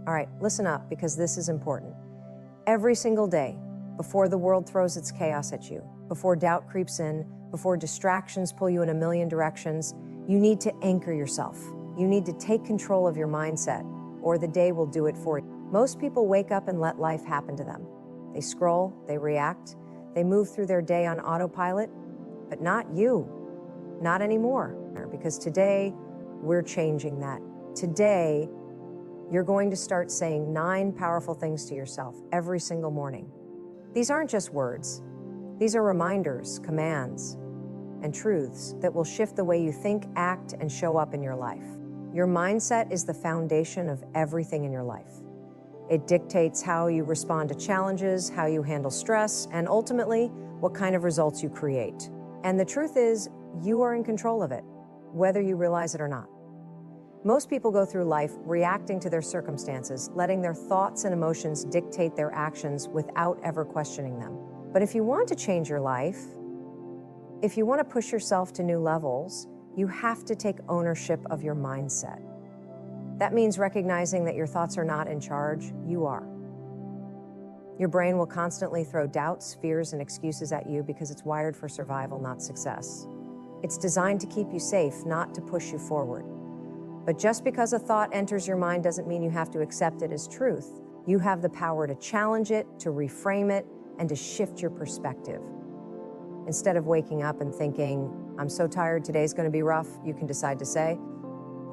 All right, listen up because this is important. Every single day, before the world throws its chaos at you, before doubt creeps in, before distractions pull you in a million directions, you need to anchor yourself. You need to take control of your mindset, or the day will do it for you. Most people wake up and let life happen to them. They scroll, they react, they move through their day on autopilot, but not you, not anymore. Because today, we're changing that. Today, you're going to start saying 9 powerful things to yourself every single morning. These aren't just words. These are reminders, commands, and truths that will shift the way you think, act, and show up in your life. Your mindset is the foundation of everything in your life. It dictates how you respond to challenges, how you handle stress, and ultimately, what kind of results you create. And the truth is, you are in control of it, whether you realize it or not. Most people go through life reacting to their circumstances, letting their thoughts and emotions dictate their actions without ever questioning them. But if you want to change your life, if you want to push yourself to new levels, you have to take ownership of your mindset. That means recognizing that your thoughts are not in charge, you are. Your brain will constantly throw doubts, fears, and excuses at you because it's wired for survival, not success. It's designed to keep you safe, not to push you forward. But just because a thought enters your mind doesn't mean you have to accept it as truth. You have the power to challenge it, to reframe it, and to shift your perspective. Instead of waking up and thinking, I'm so tired, today's going to be rough, you can decide to say,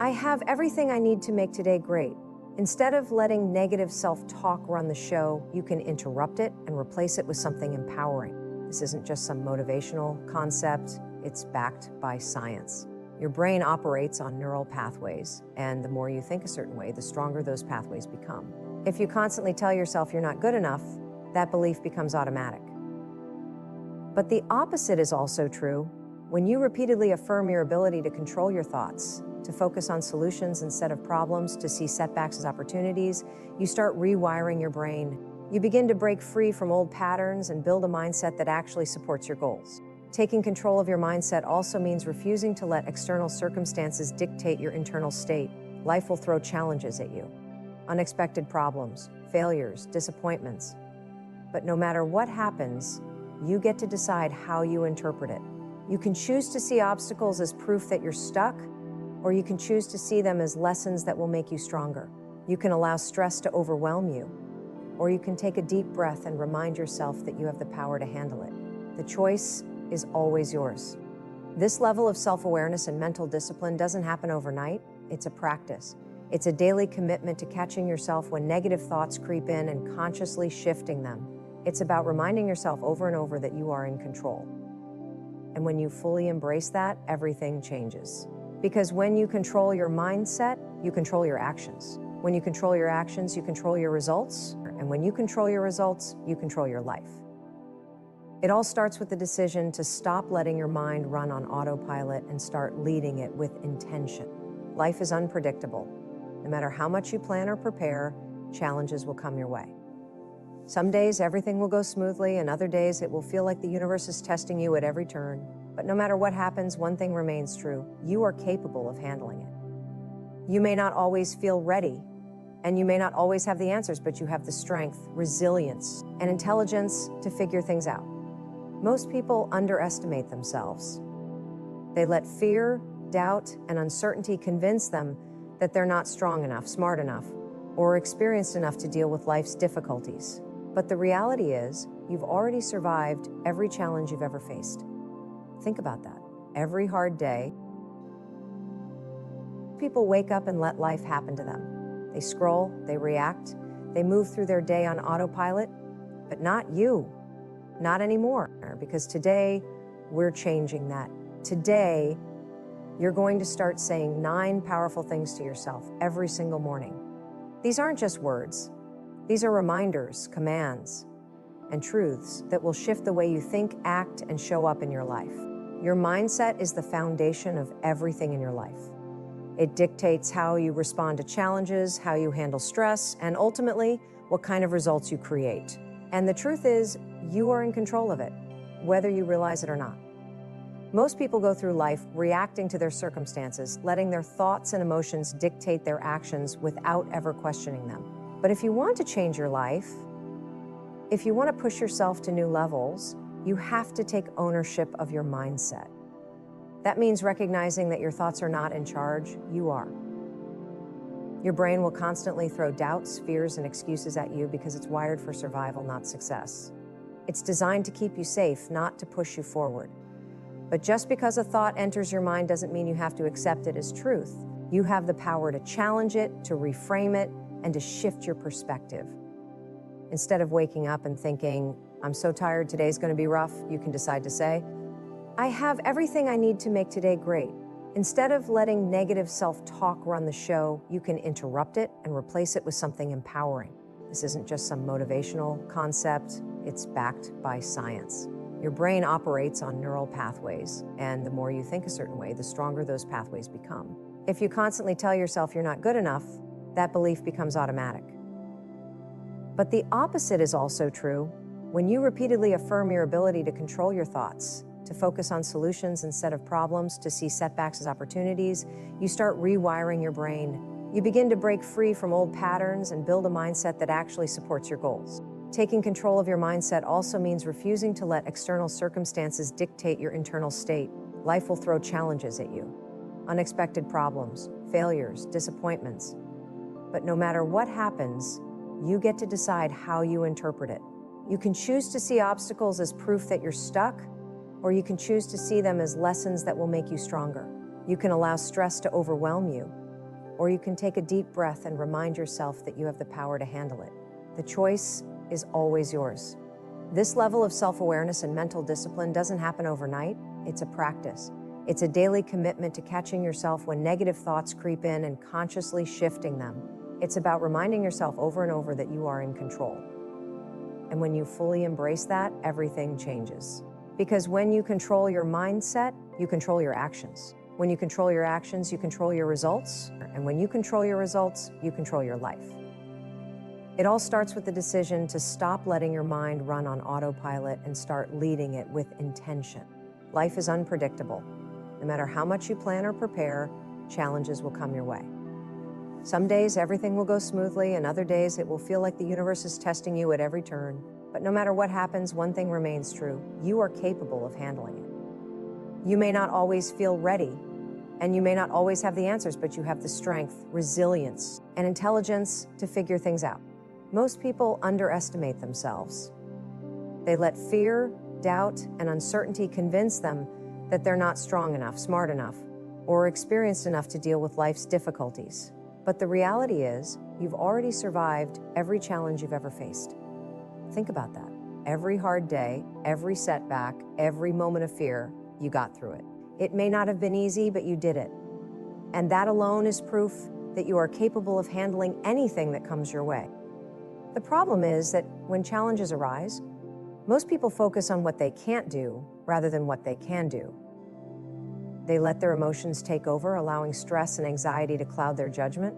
I have everything I need to make today great. Instead of letting negative self-talk run the show, you can interrupt it and replace it with something empowering. This isn't just some motivational concept, it's backed by science. Your brain operates on neural pathways, and the more you think a certain way, the stronger those pathways become. If you constantly tell yourself you're not good enough, that belief becomes automatic. But the opposite is also true. When you repeatedly affirm your ability to control your thoughts, to focus on solutions instead of problems, to see setbacks as opportunities, you start rewiring your brain. You begin to break free from old patterns and build a mindset that actually supports your goals. Taking control of your mindset also means refusing to let external circumstances dictate your internal state. Life will throw challenges at you, unexpected problems, failures, disappointments. But no matter what happens, you get to decide how you interpret it. You can choose to see obstacles as proof that you're stuck, or you can choose to see them as lessons that will make you stronger. You can allow stress to overwhelm you, or you can take a deep breath and remind yourself that you have the power to handle it. The choice is always yours. This level of self-awareness and mental discipline doesn't happen overnight. It's a practice. It's a daily commitment to catching yourself when negative thoughts creep in and consciously shifting them. It's about reminding yourself over and over that you are in control. And when you fully embrace that, everything changes. Because when you control your mindset, you control your actions. When you control your actions, you control your results. And when you control your results, you control your life. It all starts with the decision to stop letting your mind run on autopilot and start leading it with intention. Life is unpredictable. No matter how much you plan or prepare, challenges will come your way. Some days everything will go smoothly, and other days it will feel like the universe is testing you at every turn. But no matter what happens, one thing remains true. You are capable of handling it. You may not always feel ready, and you may not always have the answers, but you have the strength, resilience, and intelligence to figure things out. Most people underestimate themselves. They let fear, doubt, and uncertainty convince them that they're not strong enough, smart enough, or experienced enough to deal with life's difficulties. But the reality is, you've already survived every challenge you've ever faced. Think about that. Every hard day, people wake up and let life happen to them. They scroll, they react, they move through their day on autopilot, but not you, not anymore. Because today, we're changing that. Today, you're going to start saying 9 powerful things to yourself every single morning. These aren't just words. These are reminders, commands, and truths that will shift the way you think, act, and show up in your life. Your mindset is the foundation of everything in your life. It dictates how you respond to challenges, how you handle stress, and ultimately, what kind of results you create. And the truth is, you are in control of it, whether you realize it or not. Most people go through life reacting to their circumstances, letting their thoughts and emotions dictate their actions without ever questioning them. But if you want to change your life, if you want to push yourself to new levels, you have to take ownership of your mindset. That means recognizing that your thoughts are not in charge, you are. Your brain will constantly throw doubts, fears, and excuses at you because it's wired for survival, not success. It's designed to keep you safe, not to push you forward. But just because a thought enters your mind doesn't mean you have to accept it as truth. You have the power to challenge it, to reframe it, and to shift your perspective. Instead of waking up and thinking, I'm so tired, today's going to be rough, you can decide to say, I have everything I need to make today great. Instead of letting negative self-talk run the show, you can interrupt it and replace it with something empowering. This isn't just some motivational concept, it's backed by science. Your brain operates on neural pathways, and the more you think a certain way, the stronger those pathways become. If you constantly tell yourself you're not good enough, that belief becomes automatic. But the opposite is also true. When you repeatedly affirm your ability to control your thoughts, to focus on solutions instead of problems, to see setbacks as opportunities, you start rewiring your brain. You begin to break free from old patterns and build a mindset that actually supports your goals. Taking control of your mindset also means refusing to let external circumstances dictate your internal state. Life will throw challenges at you, unexpected problems, failures, disappointments. But no matter what happens, you get to decide how you interpret it. You can choose to see obstacles as proof that you're stuck, or you can choose to see them as lessons that will make you stronger. You can allow stress to overwhelm you, or you can take a deep breath and remind yourself that you have the power to handle it. The choice is always yours. This level of self-awareness and mental discipline doesn't happen overnight. It's a practice. It's a daily commitment to catching yourself when negative thoughts creep in and consciously shifting them. It's about reminding yourself over and over that you are in control. And when you fully embrace that, everything changes. Because when you control your mindset, you control your actions. When you control your actions, you control your results. And when you control your results, you control your life. It all starts with the decision to stop letting your mind run on autopilot and start leading it with intention. Life is unpredictable. No matter how much you plan or prepare, challenges will come your way. Some days everything will go smoothly, and other days it will feel like the universe is testing you at every turn. But no matter what happens, one thing remains true. You are capable of handling it. You may not always feel ready, and you may not always have the answers, but you have the strength, resilience, and intelligence to figure things out. Most people underestimate themselves. They let fear, doubt, and uncertainty convince them that they're not strong enough, smart enough, or experienced enough to deal with life's difficulties. But the reality is, you've already survived every challenge you've ever faced. Think about that. Every hard day, every setback, every moment of fear, you got through it. It may not have been easy, but you did it. And that alone is proof that you are capable of handling anything that comes your way. The problem is that when challenges arise, most people focus on what they can't do rather than what they can do. They let their emotions take over, allowing stress and anxiety to cloud their judgment.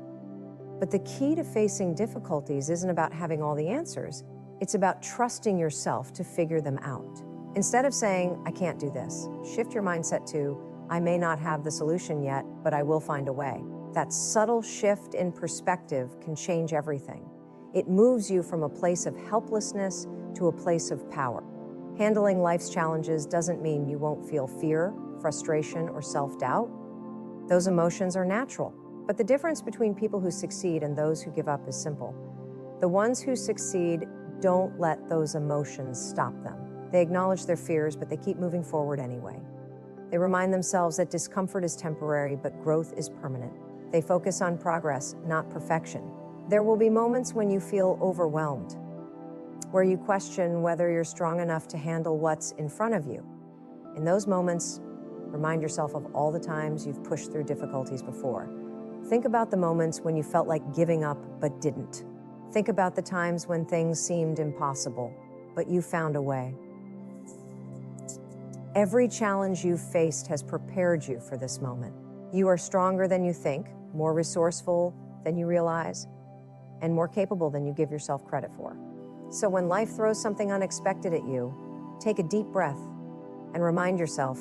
But the key to facing difficulties isn't about having all the answers. It's about trusting yourself to figure them out. Instead of saying, I can't do this, shift your mindset to, I may not have the solution yet, but I will find a way. That subtle shift in perspective can change everything. It moves you from a place of helplessness to a place of power. Handling life's challenges doesn't mean you won't feel fear, frustration, or self-doubt. Those emotions are natural, but the difference between people who succeed and those who give up is simple. The ones who succeed don't let those emotions stop them. They acknowledge their fears, but they keep moving forward anyway. They remind themselves that discomfort is temporary, but growth is permanent. They focus on progress, not perfection. There will be moments when you feel overwhelmed, where you question whether you're strong enough to handle what's in front of you. In those moments, remind yourself of all the times you've pushed through difficulties before. Think about the moments when you felt like giving up but didn't. Think about the times when things seemed impossible, but you found a way. Every challenge you've faced has prepared you for this moment. You are stronger than you think, more resourceful than you realize, and more capable than you give yourself credit for. So when life throws something unexpected at you, take a deep breath and remind yourself,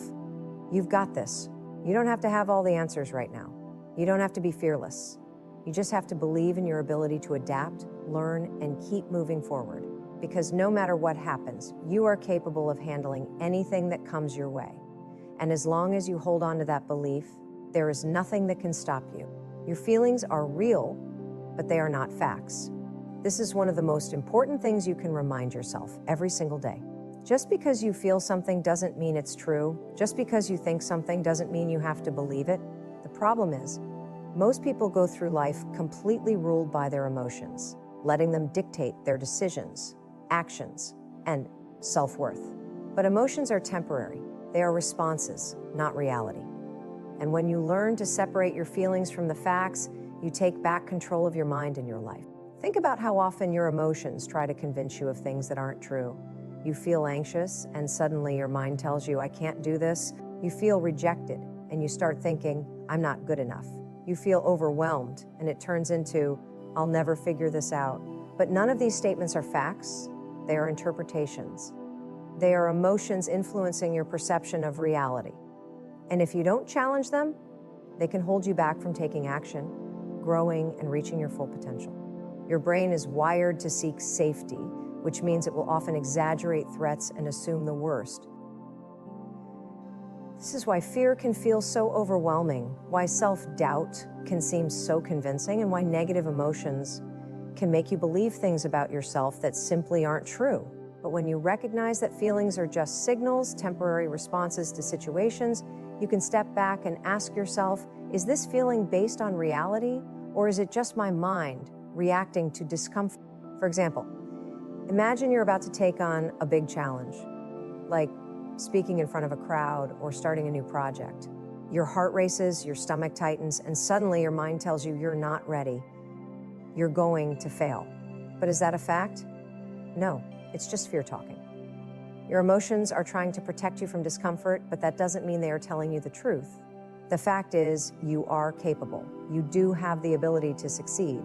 you've got this. You don't have to have all the answers right now. You don't have to be fearless. You just have to believe in your ability to adapt, learn, and keep moving forward. Because no matter what happens, you are capable of handling anything that comes your way. And as long as you hold on to that belief, there is nothing that can stop you. Your feelings are real, but they are not facts. This is one of the most important things you can remind yourself every single day. Just because you feel something doesn't mean it's true. Just because you think something doesn't mean you have to believe it. The problem is, most people go through life completely ruled by their emotions, letting them dictate their decisions, actions, and self-worth. But emotions are temporary. They are responses, not reality. And when you learn to separate your feelings from the facts, you take back control of your mind and your life. Think about how often your emotions try to convince you of things that aren't true. You feel anxious, and suddenly your mind tells you, I can't do this. You feel rejected, and you start thinking, I'm not good enough. You feel overwhelmed, and it turns into, I'll never figure this out. But none of these statements are facts. They are interpretations. They are emotions influencing your perception of reality. And if you don't challenge them, they can hold you back from taking action, growing, and reaching your full potential. Your brain is wired to seek safety, which means it will often exaggerate threats and assume the worst. This is why fear can feel so overwhelming, why self-doubt can seem so convincing, and why negative emotions can make you believe things about yourself that simply aren't true. But when you recognize that feelings are just signals, temporary responses to situations, you can step back and ask yourself, is this feeling based on reality, or is it just my mind reacting to discomfort? For example, imagine you're about to take on a big challenge, like speaking in front of a crowd or starting a new project. Your heart races, your stomach tightens, and suddenly your mind tells you you're not ready. You're going to fail. But is that a fact? No, it's just fear talking. Your emotions are trying to protect you from discomfort, but that doesn't mean they are telling you the truth. The fact is, you are capable. You do have the ability to succeed.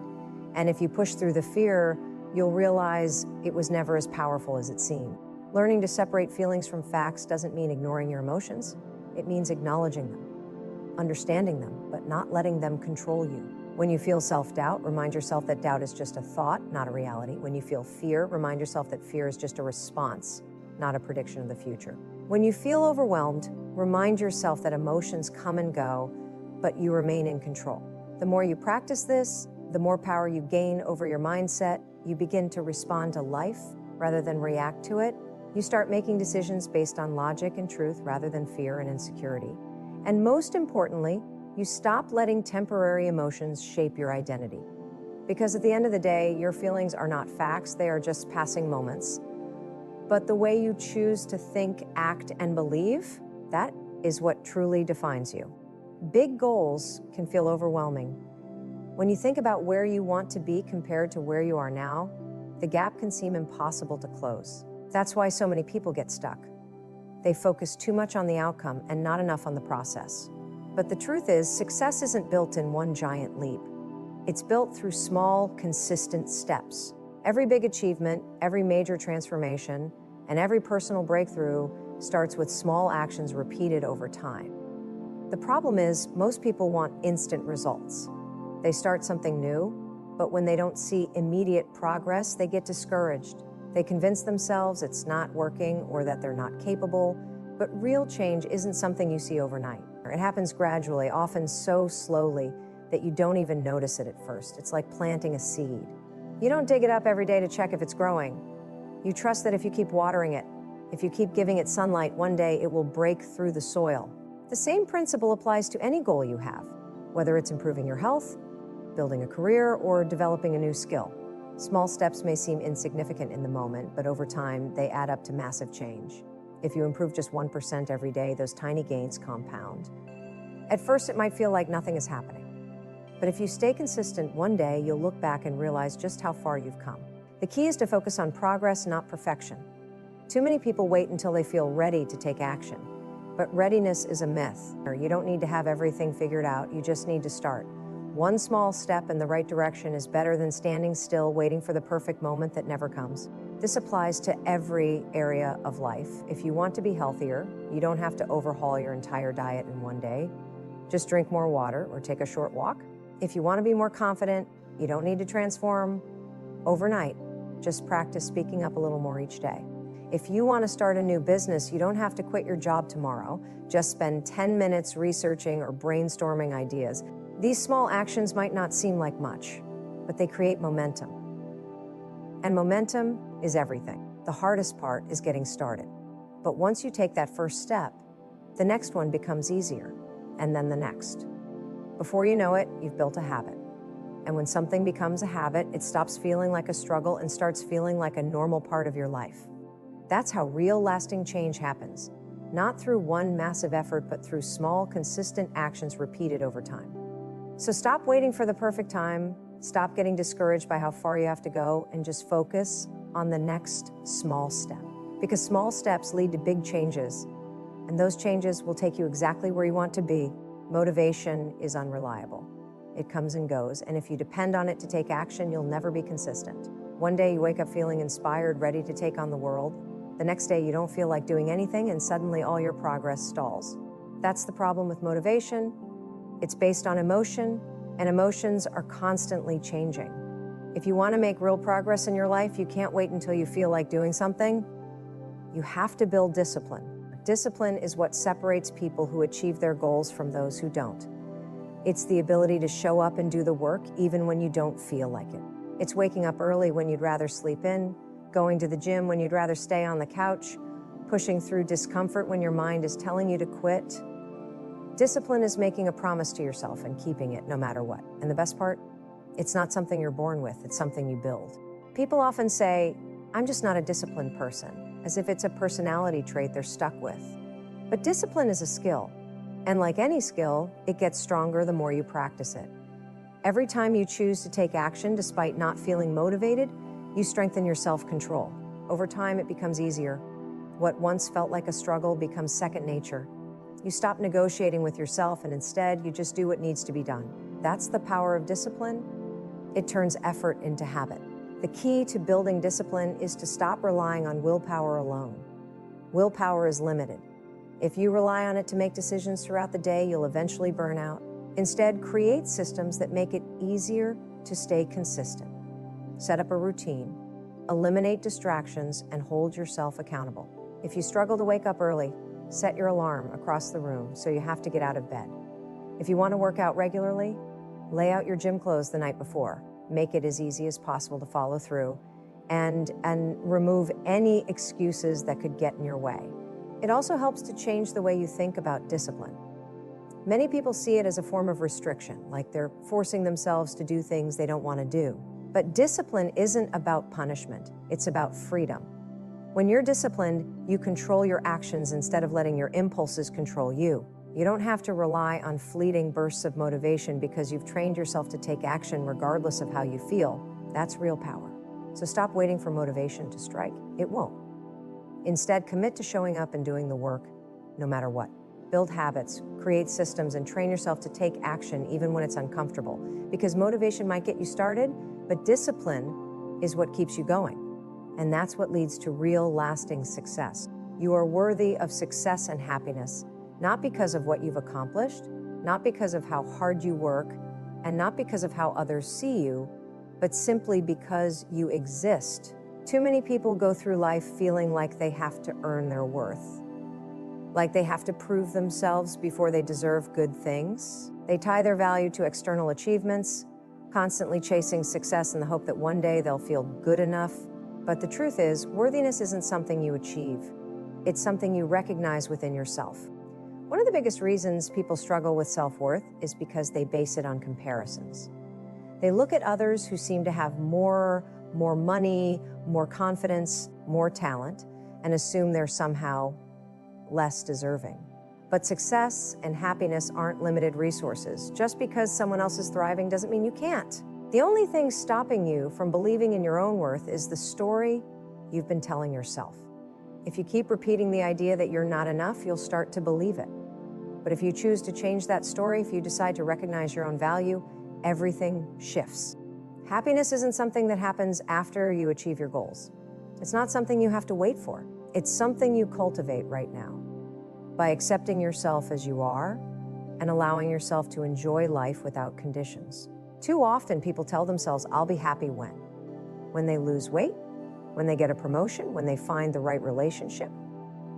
And if you push through the fear, you'll realize it was never as powerful as it seemed. Learning to separate feelings from facts doesn't mean ignoring your emotions. It means acknowledging them, understanding them, but not letting them control you. When you feel self-doubt, remind yourself that doubt is just a thought, not a reality. When you feel fear, remind yourself that fear is just a response, not a prediction of the future. When you feel overwhelmed, remind yourself that emotions come and go, but you remain in control. The more you practice this, the more power you gain over your mindset. You begin to respond to life rather than react to it. You start making decisions based on logic and truth rather than fear and insecurity. And most importantly, you stop letting temporary emotions shape your identity. Because at the end of the day, your feelings are not facts, they are just passing moments. But the way you choose to think, act, and believe, that is what truly defines you. Big goals can feel overwhelming. When you think about where you want to be compared to where you are now, the gap can seem impossible to close. That's why so many people get stuck. They focus too much on the outcome and not enough on the process. But the truth is, success isn't built in one giant leap. It's built through small, consistent steps. Every big achievement, every major transformation, and every personal breakthrough starts with small actions repeated over time. The problem is, most people want instant results. They start something new, but when they don't see immediate progress, they get discouraged. They convince themselves it's not working or that they're not capable, but real change isn't something you see overnight. It happens gradually, often so slowly that you don't even notice it at first. It's like planting a seed. You don't dig it up every day to check if it's growing. You trust that if you keep watering it, if you keep giving it sunlight, one day it will break through the soil. The same principle applies to any goal you have, whether it's improving your health, building a career, or developing a new skill. Small steps may seem insignificant in the moment, but over time, they add up to massive change. If you improve just 1% every day, those tiny gains compound. At first, it might feel like nothing is happening. But if you stay consistent, one day you'll look back and realize just how far you've come. The key is to focus on progress, not perfection. Too many people wait until they feel ready to take action. But readiness is a myth. You don't need to have everything figured out, you just need to start. One small step in the right direction is better than standing still waiting for the perfect moment that never comes. This applies to every area of life. If you want to be healthier, you don't have to overhaul your entire diet in one day. Just drink more water or take a short walk. If you want to be more confident, you don't need to transform Overnight, just practice speaking up a little more each day. If you want to start a new business, you don't have to quit your job tomorrow. Just spend 10 minutes researching or brainstorming ideas. These small actions might not seem like much, but they create momentum. And momentum is everything. The hardest part is getting started. But once you take that first step, the next one becomes easier, and then the next. Before you know it, you've built a habit. And when something becomes a habit, it stops feeling like a struggle and starts feeling like a normal part of your life. That's how real lasting change happens. Not through one massive effort, but through small, consistent actions repeated over time. So stop waiting for the perfect time, stop getting discouraged by how far you have to go, and just focus on the next small step. Because small steps lead to big changes, and those changes will take you exactly where you want to be. Motivation is unreliable. It comes and goes, and if you depend on it to take action, you'll never be consistent. One day you wake up feeling inspired, ready to take on the world. The next day you don't feel like doing anything, and suddenly all your progress stalls. That's the problem with motivation. It's based on emotion, and emotions are constantly changing. If you want to make real progress in your life, you can't wait until you feel like doing something. You have to build discipline. Discipline is what separates people who achieve their goals from those who don't. It's the ability to show up and do the work even when you don't feel like it. It's waking up early when you'd rather sleep in, going to the gym when you'd rather stay on the couch, pushing through discomfort when your mind is telling you to quit. Discipline is making a promise to yourself and keeping it no matter what. And the best part? It's not something you're born with, it's something you build. People often say, "I'm just not a disciplined person," as if it's a personality trait they're stuck with. But discipline is a skill. And like any skill, it gets stronger the more you practice it. Every time you choose to take action despite not feeling motivated, you strengthen your self-control. Over time, it becomes easier. What once felt like a struggle becomes second nature. You stop negotiating with yourself and instead you just do what needs to be done. That's the power of discipline. It turns effort into habit. The key to building discipline is to stop relying on willpower alone. Willpower is limited. If you rely on it to make decisions throughout the day, you'll eventually burn out. Instead, create systems that make it easier to stay consistent. Set up a routine, eliminate distractions, and hold yourself accountable. If you struggle to wake up early, set your alarm across the room so you have to get out of bed. If you want to work out regularly, lay out your gym clothes the night before. Make it as easy as possible to follow through, and remove any excuses that could get in your way. It also helps to change the way you think about discipline. Many people see it as a form of restriction, like they're forcing themselves to do things they don't want to do. But discipline isn't about punishment, it's about freedom. When you're disciplined, you control your actions instead of letting your impulses control you. You don't have to rely on fleeting bursts of motivation because you've trained yourself to take action regardless of how you feel. That's real power. So stop waiting for motivation to strike. It won't. Instead, commit to showing up and doing the work, no matter what. Build habits, create systems, and train yourself to take action even when it's uncomfortable. Because motivation might get you started, but discipline is what keeps you going. And that's what leads to real, lasting success. You are worthy of success and happiness, not because of what you've accomplished, not because of how hard you work, and not because of how others see you, but simply because you exist. Too many people go through life feeling like they have to earn their worth, like they have to prove themselves before they deserve good things. They tie their value to external achievements, constantly chasing success in the hope that one day they'll feel good enough. But the truth is, worthiness isn't something you achieve. It's something you recognize within yourself. One of the biggest reasons people struggle with self-worth is because they base it on comparisons. They look at others who seem to have more money, more confidence, more talent, and assume they're somehow less deserving. But success and happiness aren't limited resources. Just because someone else is thriving doesn't mean you can't. The only thing stopping you from believing in your own worth is the story you've been telling yourself. If you keep repeating the idea that you're not enough, you'll start to believe it. But if you choose to change that story, if you decide to recognize your own value, everything shifts. Happiness isn't something that happens after you achieve your goals. It's not something you have to wait for. It's something you cultivate right now by accepting yourself as you are and allowing yourself to enjoy life without conditions. Too often people tell themselves, "I'll be happy when." when they lose weight, when they get a promotion, when they find the right relationship.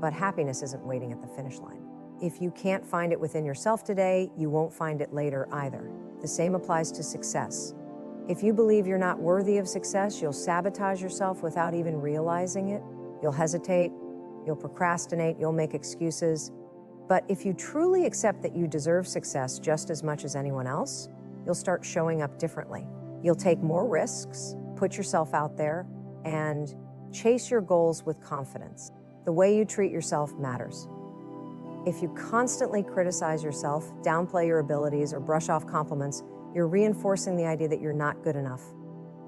But happiness isn't waiting at the finish line. If you can't find it within yourself today, you won't find it later either. The same applies to success. If you believe you're not worthy of success, you'll sabotage yourself without even realizing it. You'll hesitate, you'll procrastinate, you'll make excuses. But if you truly accept that you deserve success just as much as anyone else, you'll start showing up differently. You'll take more risks, put yourself out there, and chase your goals with confidence. The way you treat yourself matters. If you constantly criticize yourself, downplay your abilities, or brush off compliments, you're reinforcing the idea that you're not good enough.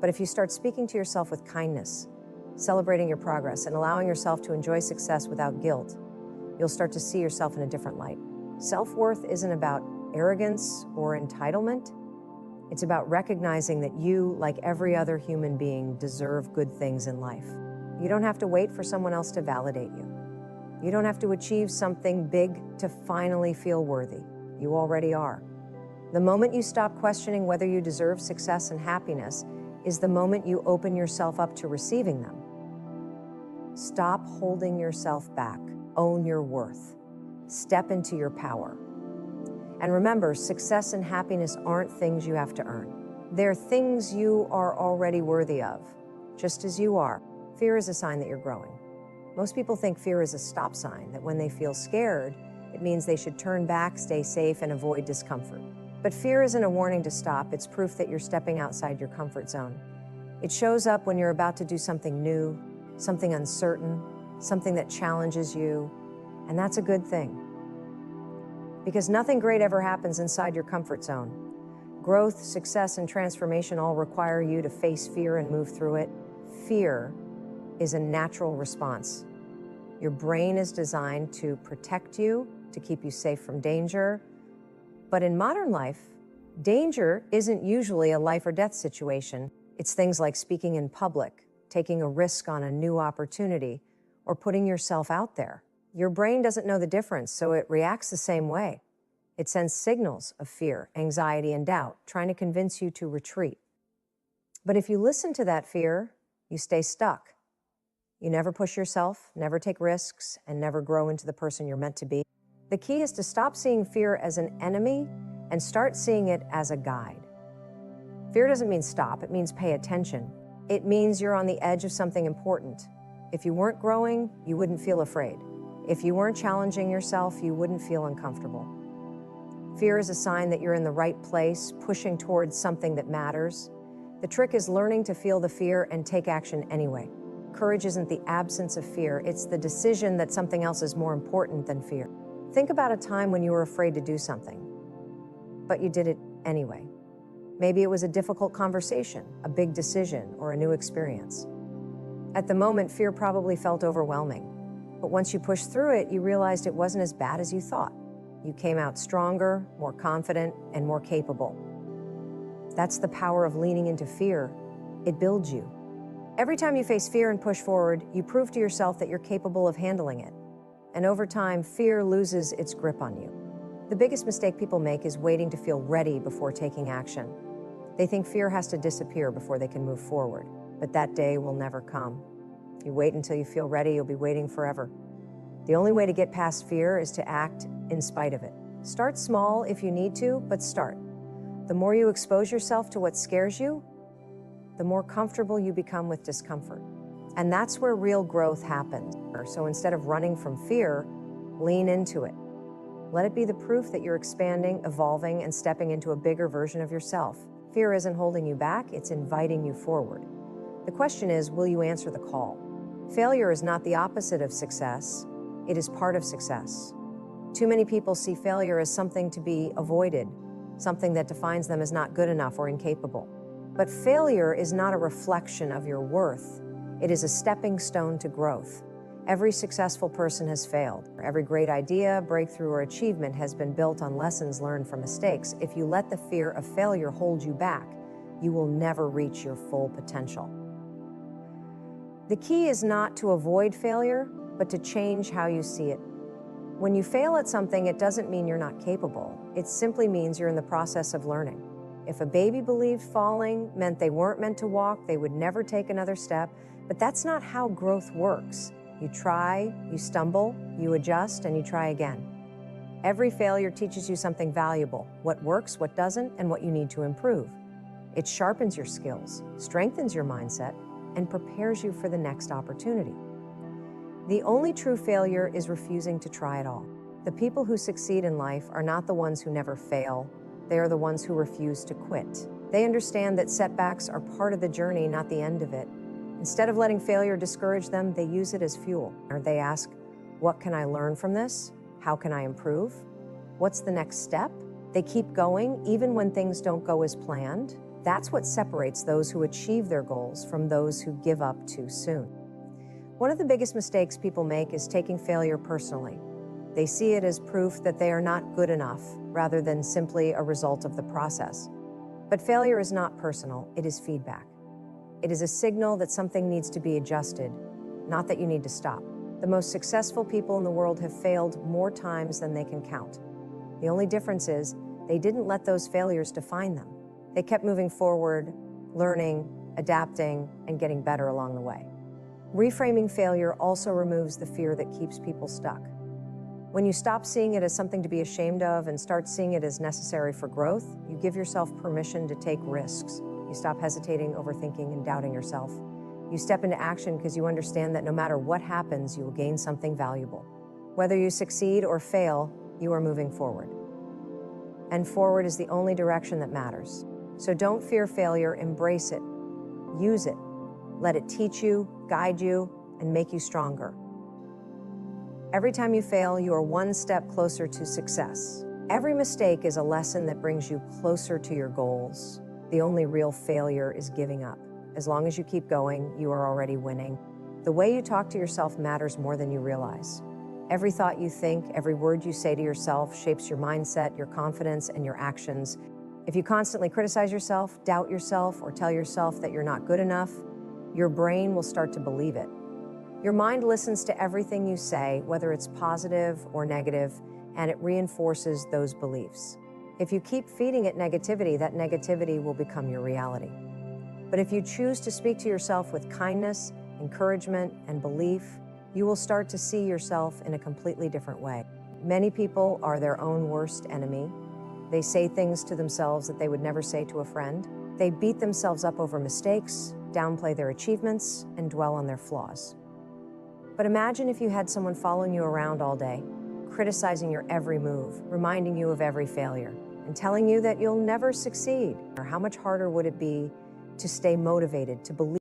But if you start speaking to yourself with kindness, celebrating your progress, and allowing yourself to enjoy success without guilt, you'll start to see yourself in a different light. Self-worth isn't about arrogance or entitlement. It's about recognizing that you, like every other human being, deserve good things in life. You don't have to wait for someone else to validate you. You don't have to achieve something big to finally feel worthy. You already are. The moment you stop questioning whether you deserve success and happiness is the moment you open yourself up to receiving them. Stop holding yourself back. Own your worth. Step into your power. And remember, success and happiness aren't things you have to earn. They're things you are already worthy of, just as you are. Fear is a sign that you're growing. Most people think fear is a stop sign, that when they feel scared, it means they should turn back, stay safe, and avoid discomfort. But fear isn't a warning to stop. It's proof that you're stepping outside your comfort zone. It shows up when you're about to do something new, something uncertain, something that challenges you, and that's a good thing. Because nothing great ever happens inside your comfort zone. Growth, success, and transformation all require you to face fear and move through it. Fear is a natural response. Your brain is designed to protect you, to keep you safe from danger. But in modern life, danger isn't usually a life or death situation. It's things like speaking in public, taking a risk on a new opportunity, or putting yourself out there. Your brain doesn't know the difference, so it reacts the same way. It sends signals of fear, anxiety, and doubt, trying to convince you to retreat. But if you listen to that fear, you stay stuck. You never push yourself, never take risks, and never grow into the person you're meant to be. The key is to stop seeing fear as an enemy and start seeing it as a guide. Fear doesn't mean stop, it means pay attention. It means you're on the edge of something important. If you weren't growing, you wouldn't feel afraid. If you weren't challenging yourself, you wouldn't feel uncomfortable. Fear is a sign that you're in the right place, pushing towards something that matters. The trick is learning to feel the fear and take action anyway. Courage isn't the absence of fear, it's the decision that something else is more important than fear. Think about a time when you were afraid to do something, but you did it anyway. Maybe it was a difficult conversation, a big decision, or a new experience. At the moment, fear probably felt overwhelming. But once you pushed through it, you realized it wasn't as bad as you thought. You came out stronger, more confident, and more capable. That's the power of leaning into fear. It builds you. Every time you face fear and push forward, you prove to yourself that you're capable of handling it. And over time, fear loses its grip on you. The biggest mistake people make is waiting to feel ready before taking action. They think fear has to disappear before they can move forward, but that day will never come. If you wait until you feel ready, you'll be waiting forever. The only way to get past fear is to act in spite of it. Start small if you need to, but start. The more you expose yourself to what scares you, the more comfortable you become with discomfort. And that's where real growth happens. So instead of running from fear, lean into it. Let it be the proof that you're expanding, evolving, and stepping into a bigger version of yourself. Fear isn't holding you back, it's inviting you forward. The question is, will you answer the call? Failure is not the opposite of success, it is part of success. Too many people see failure as something to be avoided, something that defines them as not good enough or incapable. But failure is not a reflection of your worth, it is a stepping stone to growth. Every successful person has failed. Every great idea, breakthrough, or achievement has been built on lessons learned from mistakes. If you let the fear of failure hold you back, you will never reach your full potential. The key is not to avoid failure, but to change how you see it. When you fail at something, it doesn't mean you're not capable. It simply means you're in the process of learning. If a baby believed falling meant they weren't meant to walk, they would never take another step. But that's not how growth works. You try, you stumble, you adjust, and you try again. Every failure teaches you something valuable: what works, what doesn't, and what you need to improve. It sharpens your skills, strengthens your mindset, and prepares you for the next opportunity. The only true failure is refusing to try at all. The people who succeed in life are not the ones who never fail. They are the ones who refuse to quit. They understand that setbacks are part of the journey, not the end of it. Instead of letting failure discourage them, they use it as fuel. Or they ask, what can I learn from this? How can I improve? What's the next step? They keep going even when things don't go as planned. That's what separates those who achieve their goals from those who give up too soon. One of the biggest mistakes people make is taking failure personally. They see it as proof that they are not good enough, rather than simply a result of the process. But failure is not personal, it is feedback. It is a signal that something needs to be adjusted, not that you need to stop. The most successful people in the world have failed more times than they can count. The only difference is they didn't let those failures define them. They kept moving forward, learning, adapting, and getting better along the way. Reframing failure also removes the fear that keeps people stuck. When you stop seeing it as something to be ashamed of and start seeing it as necessary for growth, you give yourself permission to take risks. You stop hesitating, overthinking, and doubting yourself. You step into action because you understand that no matter what happens, you will gain something valuable. Whether you succeed or fail, you are moving forward. And forward is the only direction that matters. So don't fear failure, embrace it. Use it. Let it teach you, guide you, and make you stronger. Every time you fail, you are one step closer to success. Every mistake is a lesson that brings you closer to your goals. The only real failure is giving up. As long as you keep going, you are already winning. The way you talk to yourself matters more than you realize. Every thought you think, every word you say to yourself shapes your mindset, your confidence, and your actions. If you constantly criticize yourself, doubt yourself, or tell yourself that you're not good enough, your brain will start to believe it. Your mind listens to everything you say, whether it's positive or negative, and it reinforces those beliefs. If you keep feeding it negativity, that negativity will become your reality. But if you choose to speak to yourself with kindness, encouragement, and belief, you will start to see yourself in a completely different way. Many people are their own worst enemy. They say things to themselves that they would never say to a friend. They beat themselves up over mistakes, downplay their achievements, and dwell on their flaws. But imagine if you had someone following you around all day, criticizing your every move, reminding you of every failure, and telling you that you'll never succeed. Or how much harder would it be to stay motivated, to believe